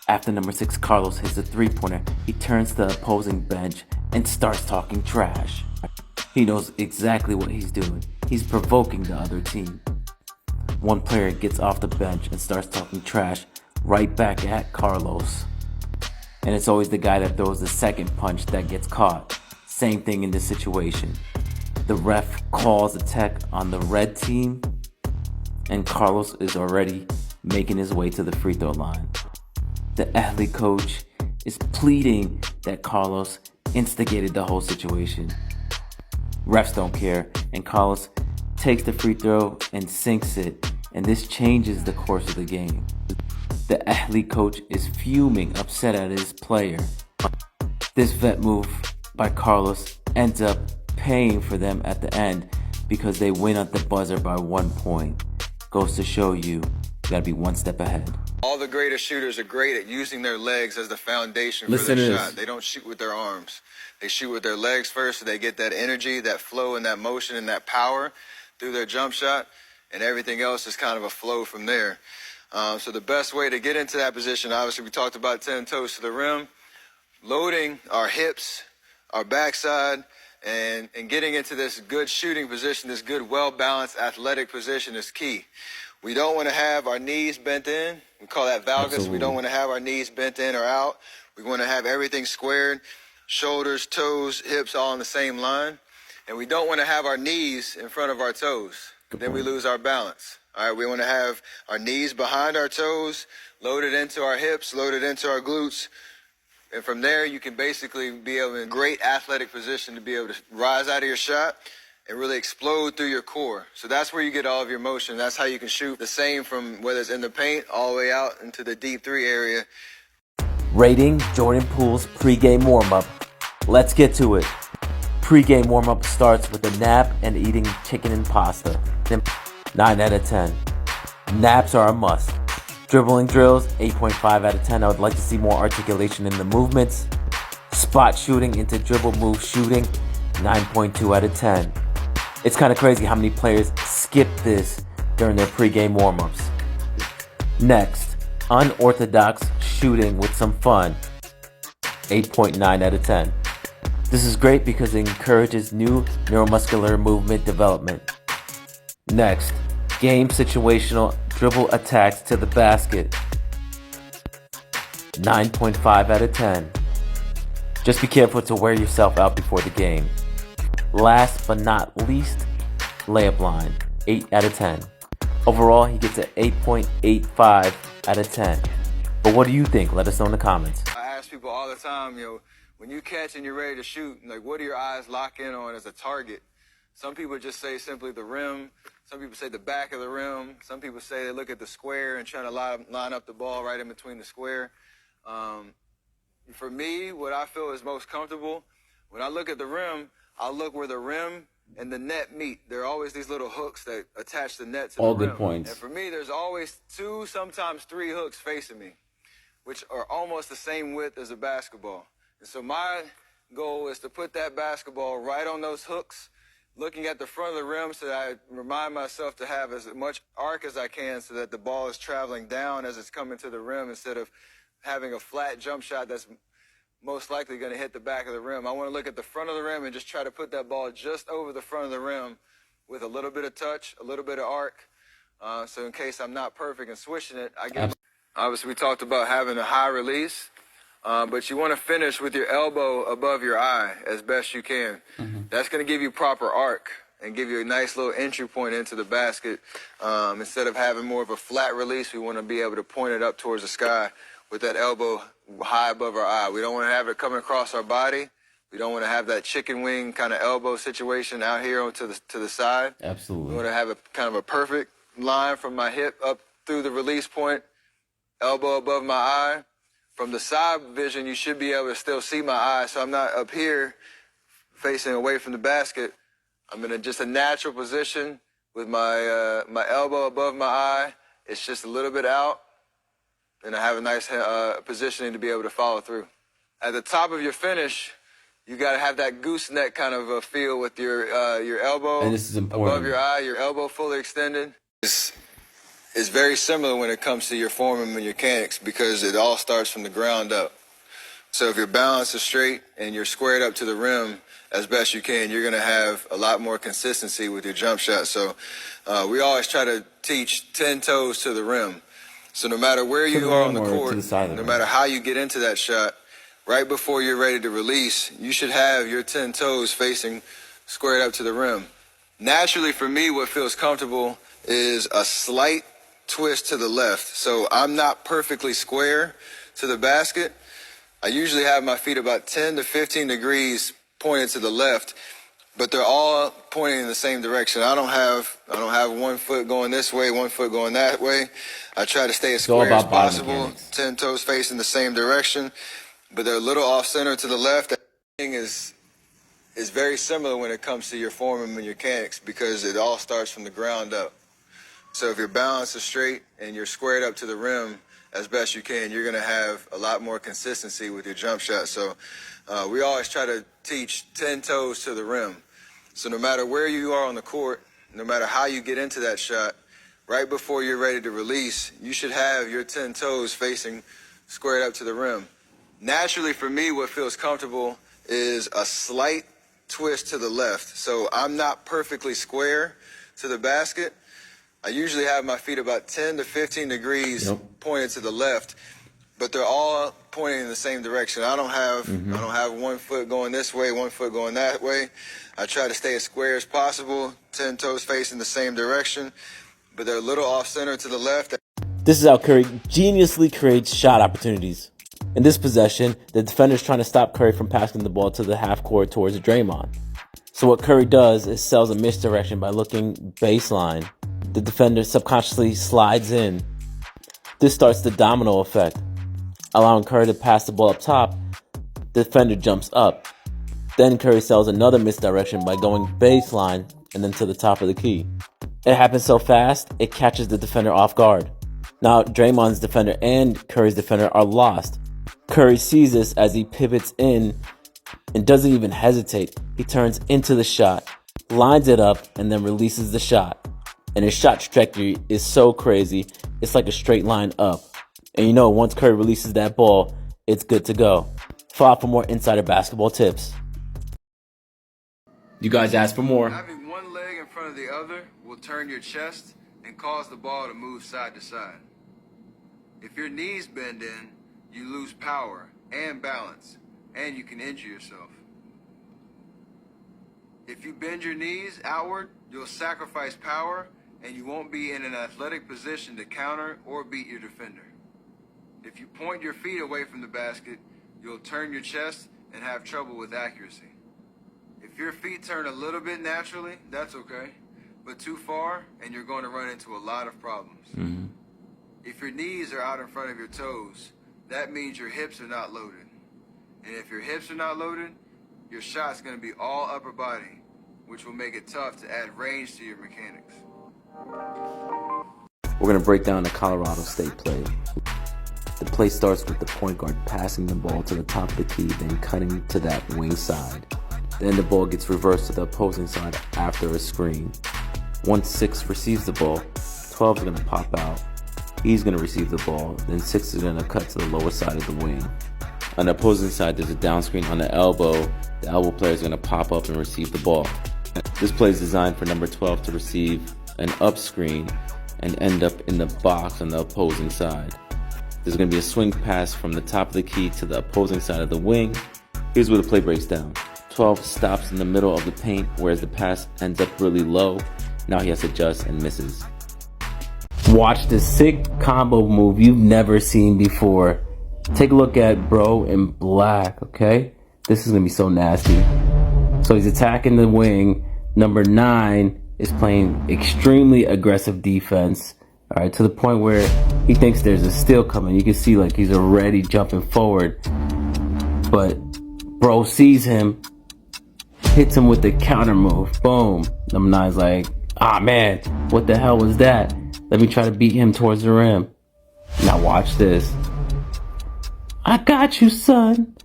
S1: After number 6 Carlos hits a 3-pointer, he turns to the opposing bench and starts talking trash. He knows exactly what he's doing. He's provoking the other team. One player gets off the bench and starts talking trash right back at Carlos. And it's always the guy that throws the second punch that gets caught. Same thing in this situation. The ref calls a tech on the red team, and Carlos is already making his way to the free throw line. The Ahly coach is pleading that Carlos instigated the whole situation. Refs don't care, and Carlos takes the free throw and sinks it, and this changes the course of the game. The Ahly coach is fuming, upset at his player. This vet move by Carlos ends up paying for them at the end because they win at the buzzer by 1 point. Goes to show you gotta be one step ahead.
S2: All the greatest shooters are great at using their legs as the foundation for their shot. They don't shoot with their arms. They shoot with their legs first, so they get that energy, that flow, and that motion and that power through their jump shot, and everything else is kind of a flow from there. So the best way to get into that position, obviously we talked about 10 toes to the rim, loading our hips, our backside, and getting into this good shooting position, this good, well-balanced athletic position is key. We don't want to have our knees bent in. We call that valgus. Absolutely. We don't want to have our knees bent in or out. We want to have everything squared, shoulders, toes, hips all on the same line. And we don't want to have our knees in front of our toes. Then we lose our balance. All right, we want to have our knees behind our toes, loaded into our hips, loaded into our glutes. And from there, you can basically be able in great athletic position to be able to rise out of your shot and really explode through your core. So that's where you get all of your motion. That's how you can shoot the same from whether it's in the paint all the way out into the deep 3 area.
S1: Rating Jordan Poole's pregame warm-up. Let's get to it. Pregame warm-up starts with a nap and eating chicken and pasta. Then 9 out of 10. Naps are a must. Dribbling drills, 8.5 out of 10. I would like to see more articulation in the movements. Spot shooting into dribble move shooting, 9.2 out of 10. It's kind of crazy how many players skip this during their pregame warm-ups. Next, unorthodox shooting with some fun, 8.9 out of 10. This is great because it encourages new neuromuscular movement development. Next, game situational dribble attacks to the basket, 9.5 out of 10. Just be careful to wear yourself out before the game. Last but not least, layup line, 8 out of 10. Overall, he gets an 8.85 out of 10. But what do you think? Let us know in the comments.
S2: I ask people all the time, when you catch and you're ready to shoot, like, what do your eyes lock in on as a target? Some people just say simply the rim. Some people say the back of the rim. Some people say they look at the square and try to line up the ball right in between the square. For me, what I feel is most comfortable, when I look at the rim, I'll look where the rim and the net meet. There are always these little hooks that attach the net to the rim.
S1: All good points.
S2: And for me, there's always 2, sometimes 3 hooks facing me, which are almost the same width as a basketball. And so my goal is to put that basketball right on those hooks, looking at the front of the rim, so that I remind myself to have as much arc as I can so that the ball is traveling down as it's coming to the rim instead of having a flat jump shot that's most likely going to hit the back of the rim. I want to look at the front of the rim and just try to put that ball just over the front of the rim with a little bit of touch, a little bit of arc. So in case I'm not perfect and swishing it, obviously we talked about having a high release. But you want to finish with your elbow above your eye as best you can. That's going to give you proper arc and give you a nice little entry point into the basket. Instead of having more of a flat release, we want to be able to point it up towards the sky with that elbow high above our eye. We don't want to have it coming across our body. We don't want to have that chicken wing kind of elbow situation out here onto the side.
S1: Absolutely.
S2: We want to have a kind of a perfect line from my hip up through the release point, elbow above my eye. From the side vision, you should be able to still see my eye, so I'm not up here facing away from the basket. I'm in just a natural position with my elbow above my eye. It's just a little bit out, and I have a nice positioning to be able to follow through. At the top of your finish, you got to have that gooseneck kind of a feel with your elbow
S1: and this is important.
S2: Above your eye, your elbow fully extended. It's very similar when it comes to your form and mechanics because it all starts from the ground up. So if your balance is straight and you're squared up to the rim as best you can, you're going to have a lot more consistency with your jump shot. So we always try to teach 10 toes to the rim. So no matter where you are on the court, no matter how you get into that shot, right before you're ready to release, you should have your 10 toes facing squared up to the rim. Naturally, for me, what feels comfortable is a slight twist to the left. So I'm not perfectly square to the basket. I usually have my feet about 10 to 15 degrees pointed to the left, but they're all pointing in the same direction. I don't have one foot going this way, one foot going that way. I try to stay as square as possible, 10 toes facing the same direction, but they're a little off center to the left. That thing is very similar when it comes to your form and mechanics because it all starts from the ground up. So if your balance is straight and you're squared up to the rim as best you can, you're going to have a lot more consistency with your jump shot. So we always try to teach 10 toes to the rim. So no matter where you are on the court, no matter how you get into that shot, right before you're ready to release, you should have your 10 toes facing squared up to the rim. Naturally, for me, what feels comfortable is a slight twist to the left. So I'm not perfectly square to the basket. I usually have my feet about 10 to 15 degrees pointed to the left, but they're all pointing in the same direction. I don't have one foot going this way, one foot going that way. I try to stay as square as possible, 10 toes facing the same direction, but they're a little off center to the left.
S1: This is how Curry geniusly creates shot opportunities. In this possession, the defender's trying to stop Curry from passing the ball to the half court towards Draymond. So what Curry does is sells a misdirection by looking baseline. The defender subconsciously slides in. This starts the domino effect. Allowing Curry to pass the ball up top, the defender jumps up. Then Curry sells another misdirection by going baseline and then to the top of the key. It happens so fast, it catches the defender off guard. Now Draymond's defender and Curry's defender are lost. Curry sees this as he pivots in and doesn't even hesitate. He turns into the shot, lines it up, and then releases the shot. And his shot trajectory is so crazy, it's like a straight line up. And once Curry releases that ball, it's good to go. Follow up for more insider basketball tips. You guys asked for more.
S2: Having one leg in front of the other will turn your chest and cause the ball to move side to side. If your knees bend in, you lose power and balance, and you can injure yourself. If you bend your knees outward, you'll sacrifice power and you won't be in an athletic position to counter or beat your defender. If you point your feet away from the basket, you'll turn your chest and have trouble with accuracy. If your feet turn a little bit naturally, that's okay, but too far, and you're going to run into a lot of problems.
S1: Mm-hmm.
S2: If your knees are out in front of your toes, that means your hips are not loaded. And if your hips are not loaded, your shot's going to be all upper body, which will make it tough to add range to your mechanics.
S1: We're going to break down the Colorado State play. The play starts with the point guard passing the ball to the top of the key, then cutting to that wing side. Then the ball gets reversed to the opposing side after a screen. Once 6 receives the ball, 12 is going to pop out. He's going to receive the ball, then 6 is going to cut to the lower side of the wing. On the opposing side, there's a down screen on the elbow. The elbow player is going to pop up and receive the ball. This play is designed for number 12 to receive an up screen and end up in the box on the opposing side. There's going to be a swing pass from the top of the key to the opposing side of the wing. Here's where the play breaks down. 12 stops in the middle of the paint, whereas the pass ends up really low. Now he has to adjust and misses. Watch the sick combo move you've never seen before. Take a look at bro in black, okay? This is going to be so nasty. So he's attacking the wing. Number 9 is playing extremely aggressive defense. All right, to the point where he thinks there's a steal coming. You can see like he's already jumping forward. But bro sees him, hits him with the counter move. Boom. Number 9's like, ah man, what the hell was that? Let me try to beat him towards the rim. Now watch this. I got you, son.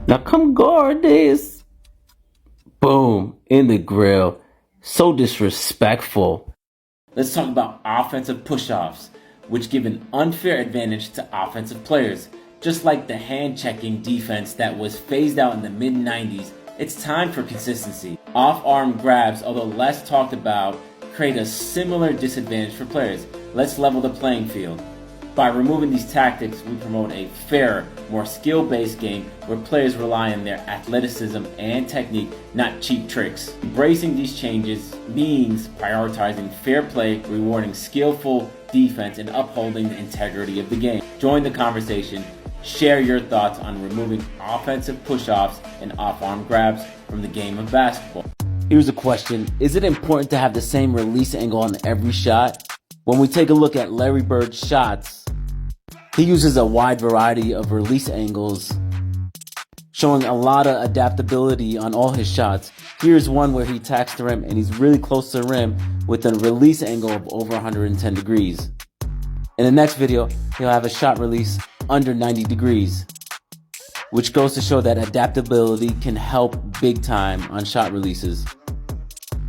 S1: Now come guard this. Boom, in the grill. So disrespectful. Let's talk about offensive push-offs, which give an unfair advantage to offensive players. Just like the hand-checking defense that was phased out in the mid-90s, it's time for consistency. Off-arm grabs, although less talked about, create a similar disadvantage for players. Let's level the playing field. By removing these tactics, we promote a fairer, more skill-based game where players rely on their athleticism and technique, not cheap tricks. Embracing these changes means prioritizing fair play, rewarding skillful defense, and upholding the integrity of the game. Join the conversation. Share your thoughts on removing offensive push-offs and off-arm grabs from the game of basketball. Here's a question. Is it important to have the same release angle on every shot? When we take a look at Larry Bird's shots, he uses a wide variety of release angles, showing a lot of adaptability on all his shots. Here's one where he attacks the rim and he's really close to the rim with a release angle of over 110 degrees. In the next video, he'll have a shot release under 90 degrees, which goes to show that adaptability can help big time on shot releases.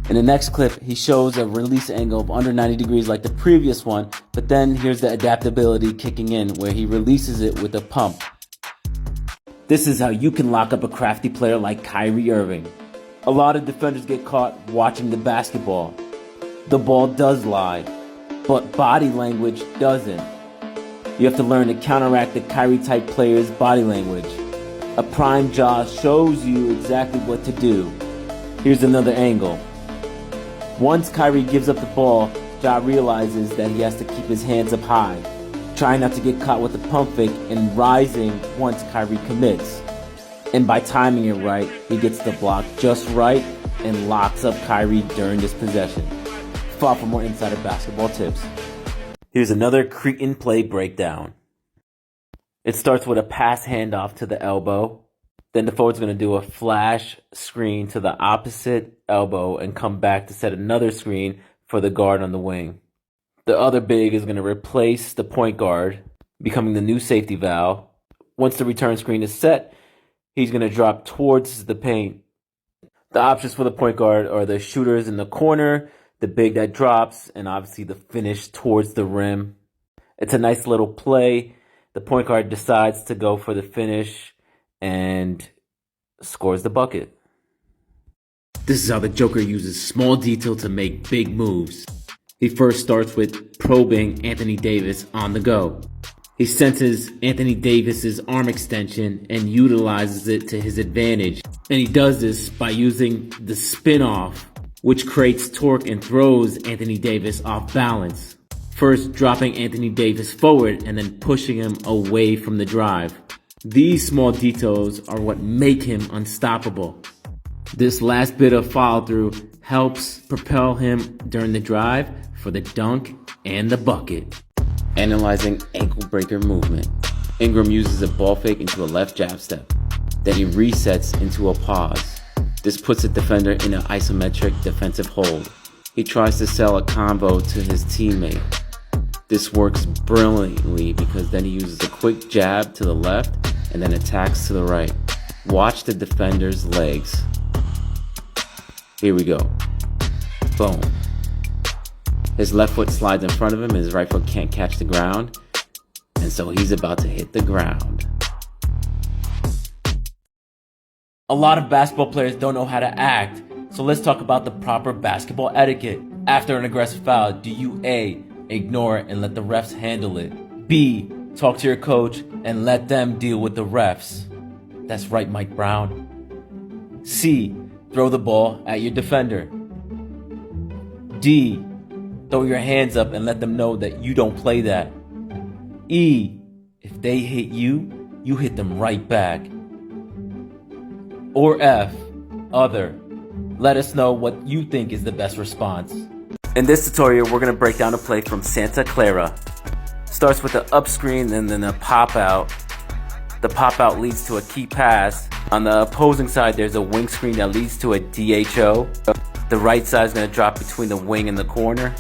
S1: In the next clip, he shows a release angle of under 90 degrees like the previous one, but then here's the adaptability kicking in where he releases it with a pump. This is how you can lock up a crafty player like Kyrie Irving. A lot of defenders get caught watching the basketball. The ball does lie, but body language doesn't. You have to learn to counteract the Kyrie-type player's body language. A prime jaw shows you exactly what to do. Here's another angle. Once Kyrie gives up the ball, Ja realizes that he has to keep his hands up high, trying not to get caught with the pump fake and rising once Kyrie commits. And by timing it right, he gets the block just right and locks up Kyrie during this possession. Follow for more insider basketball tips. Here's another Cretan play breakdown. It starts with a pass handoff to the elbow. Then the forward's going to do a flash screen to the opposite elbow and come back to set another screen for the guard on the wing. The other big is going to replace the point guard, becoming the new safety valve. Once the return screen is set, he's going to drop towards the paint. The options for the point guard are the shooters in the corner, the big that drops, and obviously the finish towards the rim. It's a nice little play. The point guard decides to go for the finish and scores the bucket. This is how the Joker uses small detail to make big moves. He first starts with probing Anthony Davis on the go. He senses Anthony Davis's arm extension and utilizes it to his advantage. And he does this by using the spin-off which creates torque and throws Anthony Davis off balance. First dropping Anthony Davis forward and then pushing him away from the drive. These small details are what make him unstoppable. This last bit of follow-through helps propel him during the drive for the dunk and the bucket. Analyzing ankle breaker movement. Ingram uses a ball fake into a left jab step. Then he resets into a pause. This puts the defender in an isometric defensive hold. He tries to sell a combo to his teammate. This works brilliantly because then he uses a quick jab to the left and then attacks to the right. Watch the defender's legs. Here we go. Boom. His left foot slides in front of him and his right foot can't catch the ground. And so he's about to hit the ground. A lot of basketball players don't know how to act. So let's talk about the proper basketball etiquette. After an aggressive foul, do you A, ignore it and let the refs handle it? B, talk to your coach and let them deal with the refs? That's right, Mike Brown. C, throw the ball at your defender. D, throw your hands up and let them know that you don't play that. E, if they hit you, you hit them right back. Or F, other. Let us know what you think is the best response. In this tutorial, we're going to break down a play from Santa Clara. Starts with the up screen and then a pop out. The pop out leads to a key pass. On the opposing side, there's a wing screen that leads to a DHO. The right side is going to drop between the wing and the corner.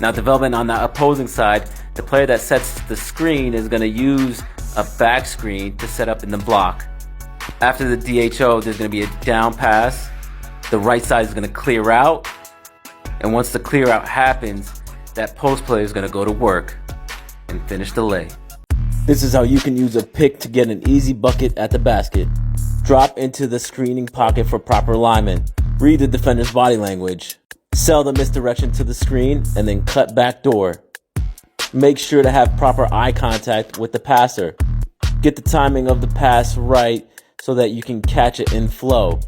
S1: Now, development on the opposing side, the player that sets the screen is going to use a back screen to set up in the block. After the DHO, there's going to be a down pass. The right side is going to clear out. And once the clear out happens, that post player is going to go to work and finish the lay. This is how you can use a pick to get an easy bucket at the basket. Drop into the screening pocket for proper alignment. Read the defender's body language. Sell the misdirection to the screen and then cut back door. Make sure to have proper eye contact with the passer. Get the timing of the pass right so that you can catch it in flow.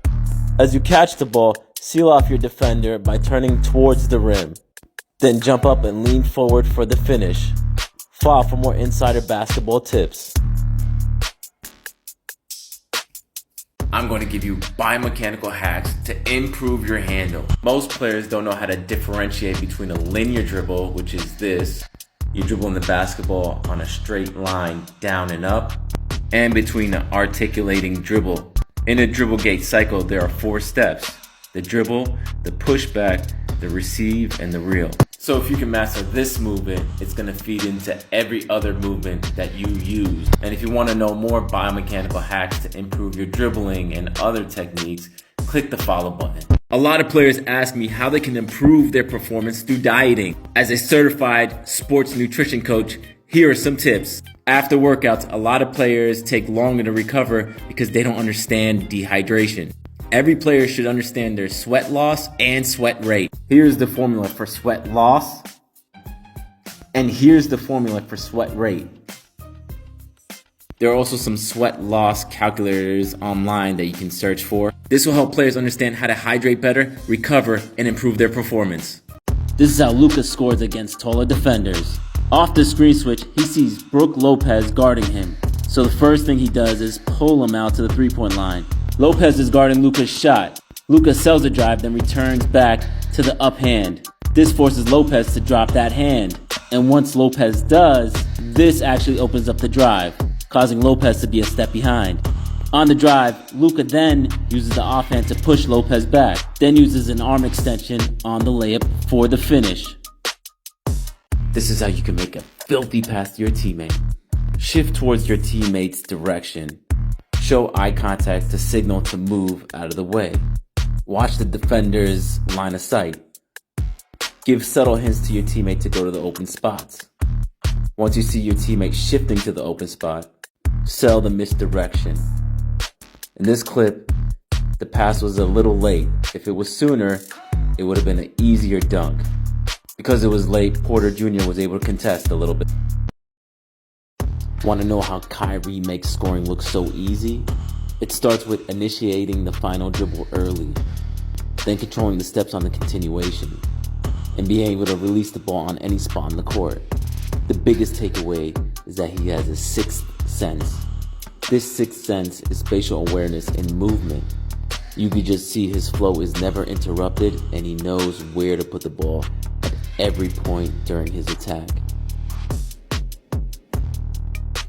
S1: As you catch the ball, seal off your defender by turning towards the rim. Then jump up and lean forward for the finish. Follow for more insider basketball tips. I'm going to give you biomechanical hacks to improve your handle. Most players don't know how to differentiate between a linear dribble, which is this. You dribble in the basketball on a straight line down and up, and between an articulating dribble. In a dribble gate cycle, there are 4 steps: the dribble, the pushback, the receive, and the reel. So if you can master this movement, it's going to feed into every other movement that you use. And if you want to know more biomechanical hacks to improve your dribbling and other techniques, click the follow button. A lot of players ask me how they can improve their performance through dieting. As a certified sports nutrition coach, here are some tips. After workouts, a lot of players take longer to recover because they don't understand dehydration. Every player should understand their sweat loss and sweat rate. Here's the formula for sweat loss, and here's the formula for sweat rate. There are also some sweat loss calculators online that you can search for. This will help players understand how to hydrate better, recover, and improve their performance. This is how Luka scores against taller defenders. Off the screen switch, he sees Brook Lopez guarding him. So the first thing he does is pull him out to the three-point line. Lopez is guarding Luka's shot. Luka sells a drive, then returns back to the up hand. This forces Lopez to drop that hand. And once Lopez does, this actually opens up the drive, causing Lopez to be a step behind. On the drive, Luka then uses the offhand to push Lopez back, then uses an arm extension on the layup for the finish. This is how you can make a filthy pass to your teammate. Shift towards your teammate's direction. Show eye contact to signal to move out of the way. Watch the defender's line of sight. Give subtle hints to your teammate to go to the open spots. Once you see your teammate shifting to the open spot, sell the misdirection. In this clip, the pass was a little late. If it was sooner, it would have been an easier dunk. Because it was late, Porter Jr. was able to contest a little bit. Want to know how Kyrie makes scoring look so easy? It starts with initiating the final dribble early. then controlling the steps on the continuation, and being able to release the ball on any spot on the court. The biggest takeaway is that he has a sixth sense. This sixth sense is spatial awareness and movement. You can just see his flow is never interrupted, and he knows where to put the ball at every point during his attack.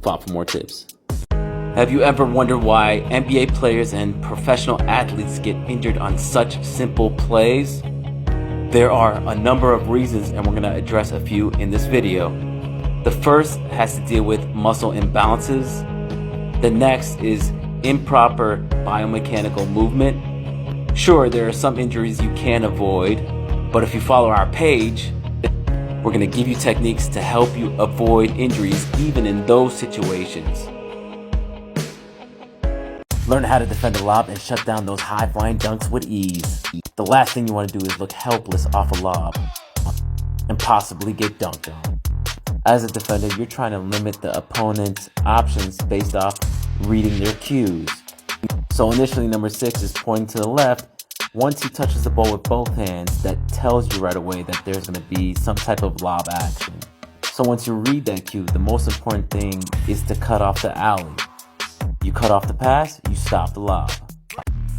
S1: Follow for more tips. Have you ever wondered why NBA players and professional athletes get injured on such simple plays? There are a number of reasons, and we're going to address a few in this video. The first has to deal with muscle imbalances. The next is improper biomechanical movement. Sure, there are some injuries you can avoid, but if you follow our page, we're going to give you techniques to help you avoid injuries even in those situations. Learn how to defend a lob and shut down those high-flying dunks with ease. The last thing you want to do is look helpless off a lob and possibly get dunked on. As a defender, you're trying to limit the opponent's options based off reading their cues. So initially, number 6 is pointing to the left. Once he touches the ball with both hands, that tells you right away that there's going to be some type of lob action. So once you read that cue, the most important thing is to cut off the alley. You cut off the pass, you stop the lob.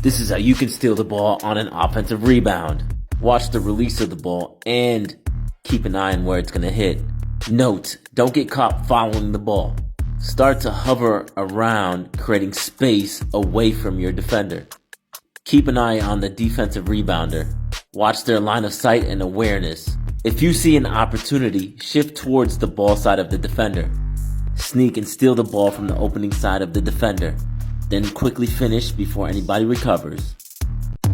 S1: This is how you can steal the ball on an offensive rebound. Watch the release of the ball and keep an eye on where it's going to hit. Note, don't get caught following the ball. Start to hover around, creating space away from your defender. Keep an eye on the defensive rebounder. Watch their line of sight and awareness. If you see an opportunity, shift towards the ball side of the defender. Sneak and steal the ball from the opening side of the defender. Then quickly finish before anybody recovers.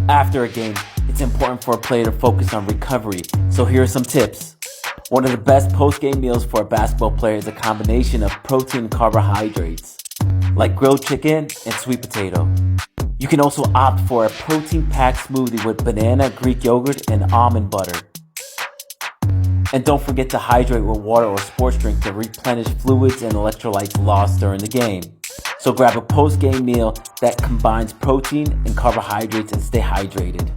S1: After a game, it's important for a player to focus on recovery, so here are some tips. One of the best post-game meals for a basketball player is a combination of protein and carbohydrates, like grilled chicken and sweet potato. You can also opt for a protein-packed smoothie with banana, Greek yogurt, and almond butter. And don't forget to hydrate with water or sports drink to replenish fluids and electrolytes lost during the game. So grab a post-game meal that combines protein and carbohydrates and stay hydrated.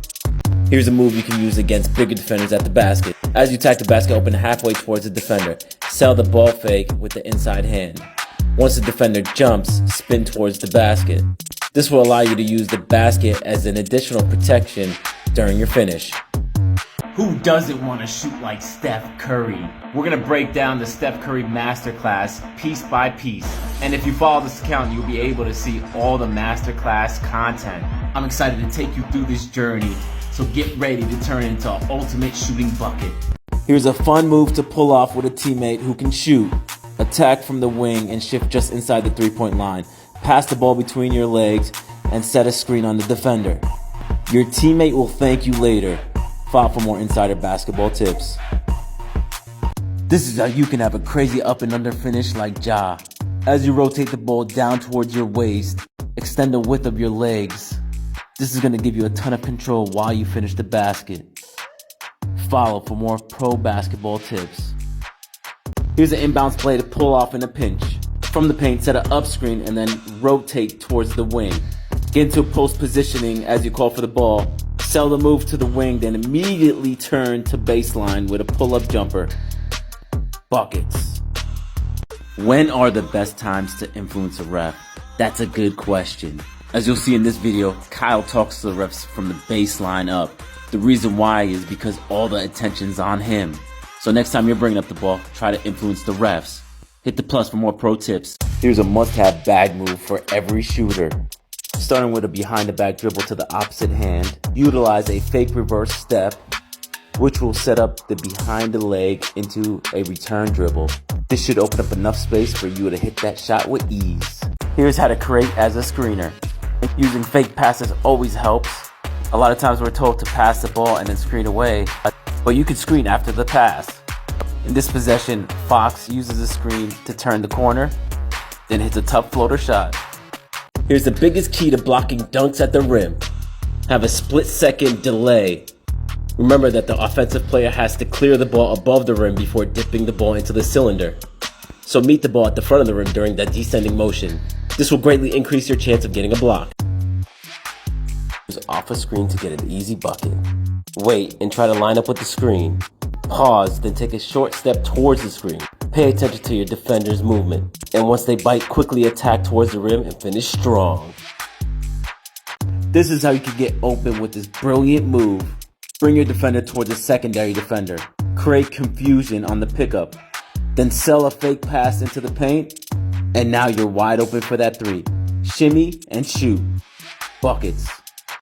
S1: Here's a move you can use against bigger defenders at the basket. As you attack the basket, open halfway towards the defender. Sell the ball fake with the inside hand. Once the defender jumps, spin towards the basket. This will allow you to use the basket as an additional protection during your finish. Who doesn't want to shoot like Steph Curry? We're going to break down the Steph Curry Masterclass piece by piece. And if you follow this account, you'll be able to see all the Masterclass content. I'm excited to take you through this journey, so get ready to turn into an ultimate shooting bucket. Here's a fun move to pull off with a teammate who can shoot. Attack from the wing and shift just inside the three-point line. Pass the ball between your legs and set a screen on the defender. Your teammate will thank you later. Follow for more insider basketball tips. This is how you can have a crazy up and under finish like Ja. As you rotate the ball down towards your waist, extend the width of your legs. This is going to give you a ton of control while you finish the basket. Follow for more pro basketball tips. Here's an inbounds play to pull off in a pinch. From the paint, set an up screen and then rotate towards the wing. Get into post positioning as you call for the ball. Sell the move to the wing, then immediately turn to baseline with a pull-up jumper. Buckets. When are the best times to influence a ref? That's a good question. As you'll see in this video, Kyle talks to the refs from the baseline up. The reason why is because all the attention's on him. So next time you're bringing up the ball, try to influence the refs. Hit the plus for more pro tips. Here's a must-have bag move for every shooter. Starting with a behind-the-back dribble to the opposite hand, utilize a fake reverse step, which will set up the behind the leg into a return dribble. This should open up enough space for you to hit that shot with ease. Here's how to create as a screener. Using fake passes always helps. A lot of times we're told to pass the ball and then screen away, but you can screen after the pass. In this possession, Fox uses a screen to turn the corner, then hits a tough floater shot. Here's the biggest key to blocking dunks at the rim. Have a split-second delay. Remember that the offensive player has to clear the ball above the rim before dipping the ball into the cylinder. So meet the ball at the front of the rim during that descending motion. This will greatly increase your chance of getting a block. off a screen to get an easy bucket. Wait and try to line up with the screen. Pause, then take a short step towards the screen. Pay attention to your defender's movement. And once they bite, quickly attack towards the rim and finish strong. This is how you can get open with this brilliant move. Bring your defender towards a secondary defender. Create confusion on the pickup. Then sell a fake pass into the paint. And now you're wide open for that three. Shimmy and shoot. Buckets.